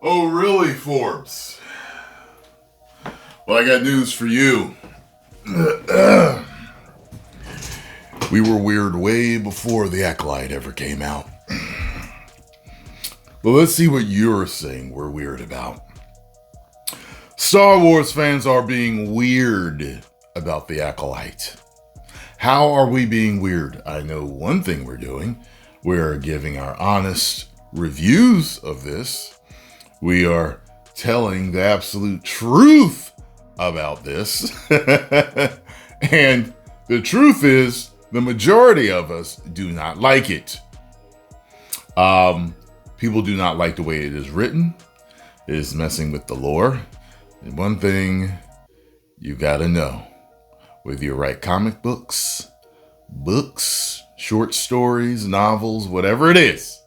Oh, really, Forbes? Well, I got news for you. We were weird way before The Acolyte ever came out. But let's see what you're saying we're weird about. Star Wars fans are being weird about The Acolyte. How are we being weird? I know one thing we're doing. We're giving our honest reviews of this. We are telling the absolute truth about this. And the truth is, the majority of us do not like it. People do not like the way it is written. It is messing with the lore. And one thing you gotta know, whether you write comic books, short stories, novels, whatever it is,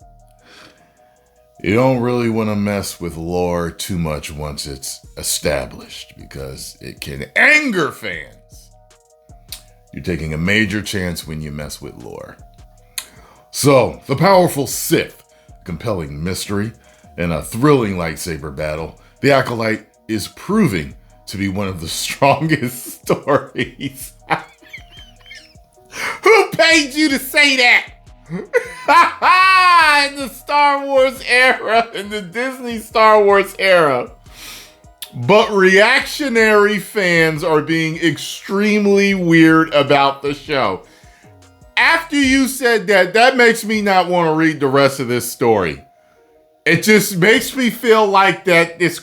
you don't really want to mess with lore too much once it's established because it can anger fans. You're taking a major chance when you mess with lore. So, the powerful Sith, compelling mystery, and a thrilling lightsaber battle, The Acolyte is proving to be one of the strongest stories. Who paid you to say that? In the Star Wars era, in the Disney Star Wars era. But reactionary fans are being extremely weird about the show. After you said that, that makes me not want to read the rest of this story. It just makes me feel like that is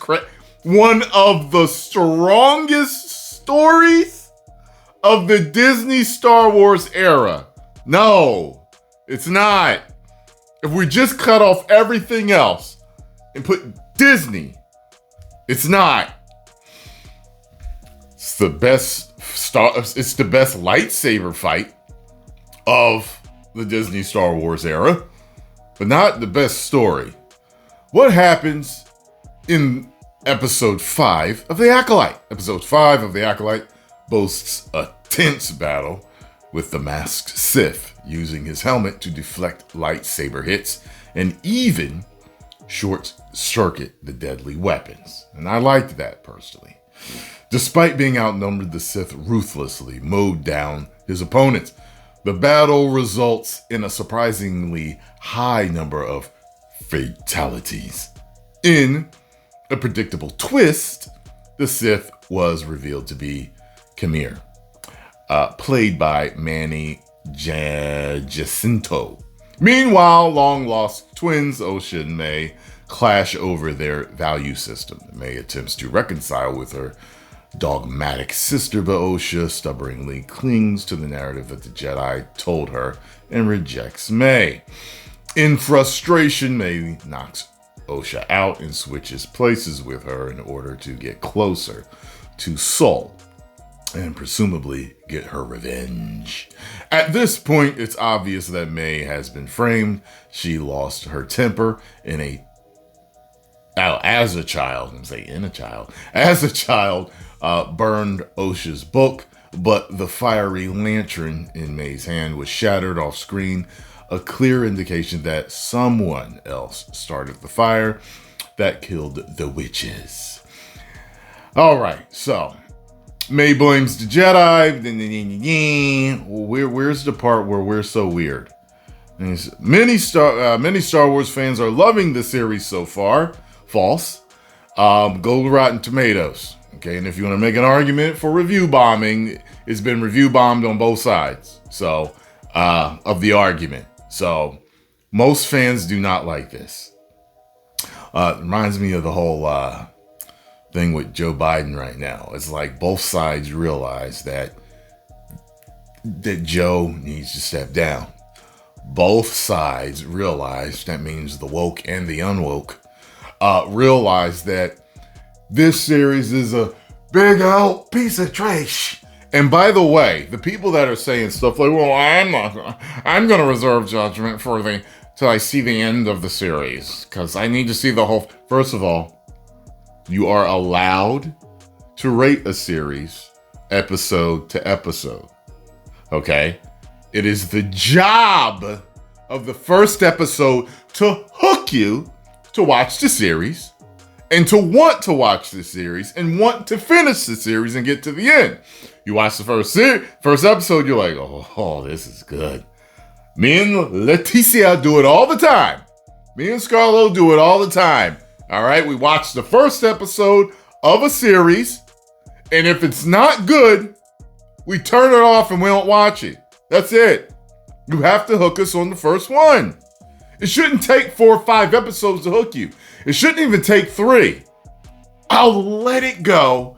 one of the strongest stories of the Disney Star Wars era. No, it's not. If we just cut off everything else and put Disney, it's not. It's the best it's the best lightsaber fight of the Disney Star Wars era, but not the best story. What happens in episode 5 of The Acolyte? Episode 5 of The Acolyte boasts a tense battle with the masked Sith, using his helmet to deflect lightsaber hits and even short-circuit the deadly weapons. And I liked that personally. Despite being outnumbered, the Sith ruthlessly mowed down his opponents. The battle results in a surprisingly high number of fatalities. In a predictable twist, the Sith was revealed to be Khmer, played by Manny Jacinto. Meanwhile, long-lost twins Osha and May clash over their value system. May attempts to reconcile with her dogmatic sister, but Osha stubbornly clings to the narrative that the Jedi told her and rejects May. In frustration, May knocks Osha out and switches places with her in order to get closer to Saul and presumably get her revenge. At this point, it's obvious that May has been framed. She lost her temper as a child, burned Osha's book, but the fiery lantern in May's hand was shattered off screen, a clear indication that someone else started the fire that killed the witches. All right, so May blames the Jedi. Where's the part where we're so weird? Many Star Wars fans are loving the series so far. False. Go to Rotten Tomatoes. Okay, and if you want to make an argument for review bombing, it's been review bombed on both sides. So, of the argument. So, most fans do not like this. It reminds me of the whole thing with Joe Biden right now. It's like both sides realize that Joe needs to step down. Both sides realize, that means the woke and the unwoke, realize that this series is a big old piece of trash. And by the way, the people that are saying stuff like, well, I'm going to reserve judgment till I see the end of the series, because I need to see the whole. First of all, you are allowed to rate a series episode to episode. Okay? It is the job of the first episode to hook you to watch the series and to want to watch the series and want to finish the series and get to the end. You watch the first episode, you're like, oh, this is good. Me and Leticia do it all the time. Me and Scarlo do it all the time. All right, we watch the first episode of a series, and if it's not good, we turn it off and we don't watch it. That's it. You have to hook us on the first one. It shouldn't take 4 or 5 episodes to hook you. It shouldn't even take 3. I'll let it go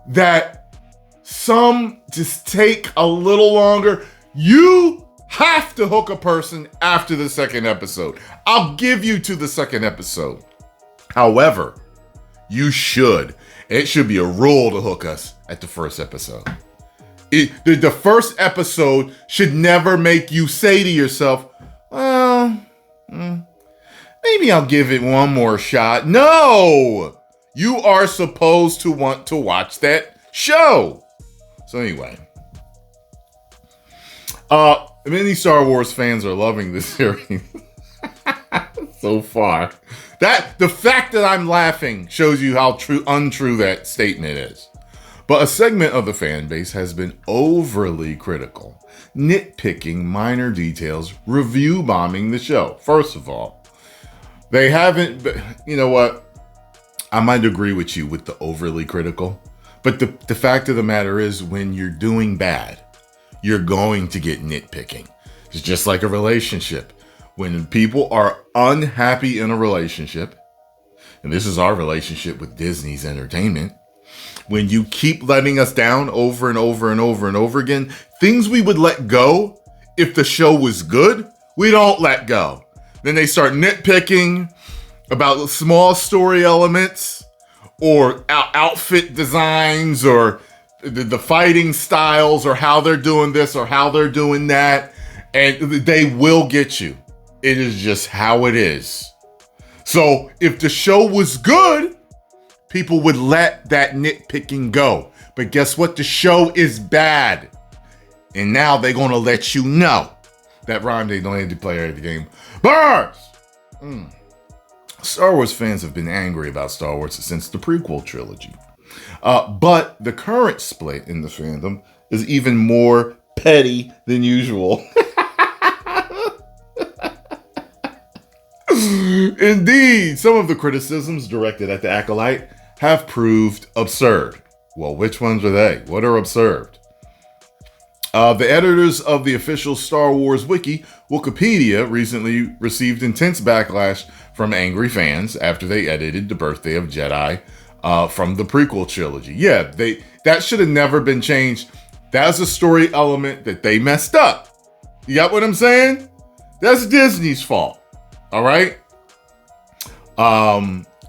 that some just take a little longer. You have to hook a person after the second episode. I'll give you to the second episode. However, you should. It should be a rule to hook us at the first episode. The first episode should never make you say to yourself, well, maybe I'll give it one more shot. No! You are supposed to want to watch that show. So anyway, many Star Wars fans are loving this series so far. The fact that I'm laughing shows you how untrue that statement is. But a segment of the fan base has been overly critical, nitpicking minor details, review bombing the show. First of all, they haven't, you know what? I might agree with you with the overly critical, but the fact of the matter is when you're doing bad, you're going to get nitpicking. It's just like a relationship. When people are unhappy in a relationship, and this is our relationship with Disney's entertainment, when you keep letting us down over and over and over and over again, things we would let go if the show was good, we don't let go. Then they start nitpicking about small story elements or outfit designs or the fighting styles or how they're doing this or how they're doing that. And they will get you. It is just how it is. So if the show was good, people would let that nitpicking go. But guess what? The show is bad. And now they're going to let you know. That rhyme they don't have to play the game. Bars! Star Wars fans have been angry about Star Wars since the prequel trilogy. But the current split in the fandom is even more petty than usual. Indeed, some of the criticisms directed at the Acolyte have proved absurd. Well, which ones are they? What are absurd? The editors of the official Star Wars wiki, Wikipedia, recently received intense backlash from angry fans after they edited the Birthday of Jedi from the prequel trilogy. Yeah, that should have never been changed. That's a story element that they messed up. You got what I'm saying? That's Disney's fault. All right?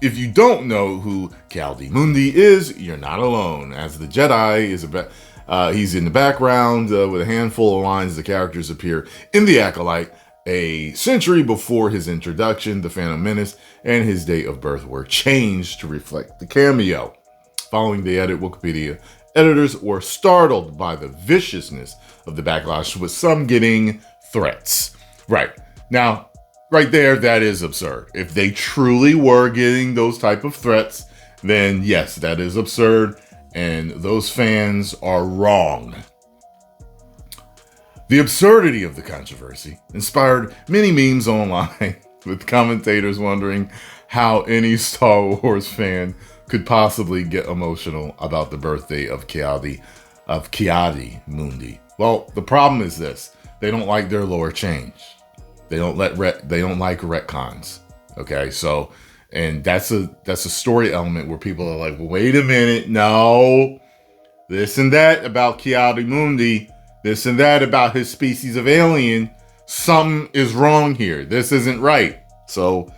If you don't know who Ki-Adi-Mundi is, you're not alone. As the Jedi he's in the background with a handful of lines. The characters appear in The Acolyte a century before his introduction. The Phantom Menace and his date of birth were changed to reflect the cameo. Following the edit, Wikipedia editors were startled by the viciousness of the backlash, with some getting threats. Right. Now, right there, that is absurd. If they truly were getting those type of threats, then yes, that is absurd. And those fans are wrong. The absurdity of the controversy inspired many memes online, with commentators wondering how any Star Wars fan could possibly get emotional about the birthday of Ki-Adi-Mundi. Well, the problem is this: they don't like their lore changed. They don't like retcons. Okay, so. And that's a story element where people are like, wait a minute, no. This and that about Ki-Adi-Mundi, this and that about his species of alien, something is wrong here. This isn't right. So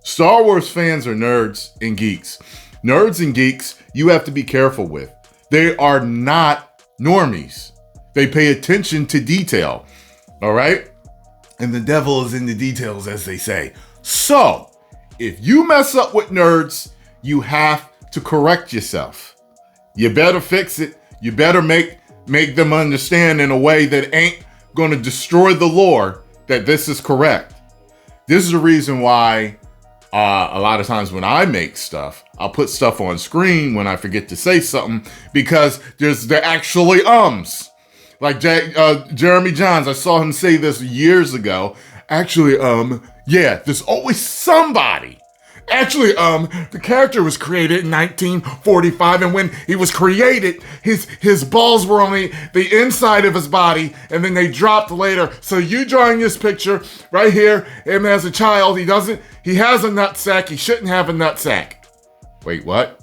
Star Wars fans are nerds and geeks. Nerds and geeks, you have to be careful with. They are not normies. They pay attention to detail. All right? And the devil is in the details, as they say. So, if you mess up with nerds, you have to correct yourself. You better fix it. You better make them understand in a way that ain't going to destroy the lore that this is correct. This is the reason why A lot of times when I make stuff, I'll put stuff on screen when I forget to say something because they're actually ums. Like Jeremy Johns, I saw him say this years ago. Actually, yeah, there's always somebody. Actually, the character was created in 1945, and when he was created, his balls were on the inside of his body, and then they dropped later. So you drawing this picture right here, him as a child, he has a nutsack, he shouldn't have a nutsack. Wait, what?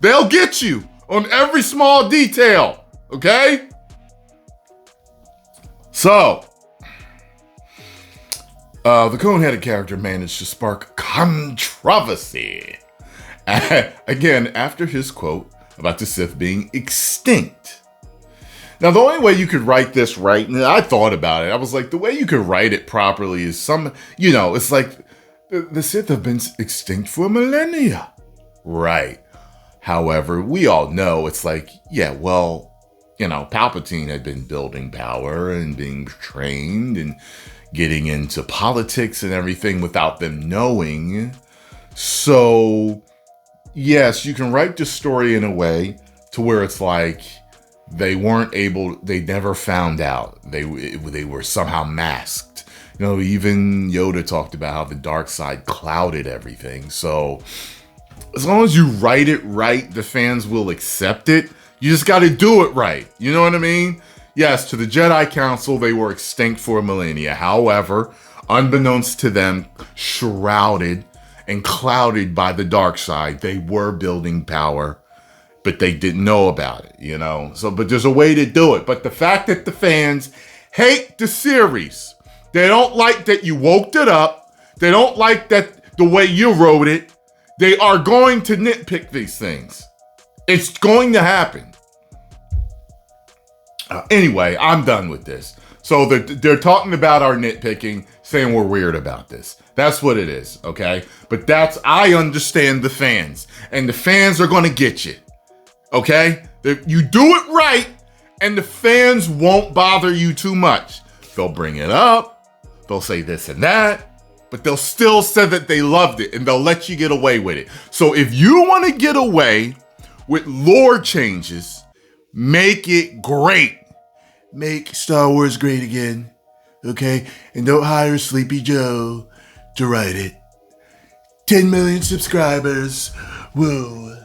They'll get you on every small detail, okay? So, the cone-headed character managed to spark controversy. Again, after his quote about the Sith being extinct. Now, the only way you could write this right, and I thought about it, I was like, the way you could write it properly is it's like, the Sith have been extinct for millennia. Right. However, we all know it's like, yeah, well, Palpatine had been building power and being trained and getting into politics and everything without them knowing. So, yes, you can write the story in a way to where it's like they never found out. They were somehow masked. Even Yoda talked about how the dark side clouded everything. So, as long as you write it right, the fans will accept it. You just got to do it right. You know what I mean? Yes, to the Jedi Council, they were extinct for millennia. However, unbeknownst to them, shrouded and clouded by the dark side, they were building power, but they didn't know about it, So, but there's a way to do it. But the fact that the fans hate the series, they don't like that you woke it up, they don't like that the way you wrote it, they are going to nitpick these things. It's going to happen. Anyway, I'm done with this. So they're talking about our nitpicking, saying we're weird about this. That's what it is, okay? But I understand the fans. And the fans are going to get you, okay? You do it right, and the fans won't bother you too much. They'll bring it up. They'll say this and that. But they'll still say that they loved it, and they'll let you get away with it. So if you want to get away with lore changes, make it great. Make Star Wars great again, okay? And don't hire Sleepy Joe to write it. 10 million subscribers. Whoa.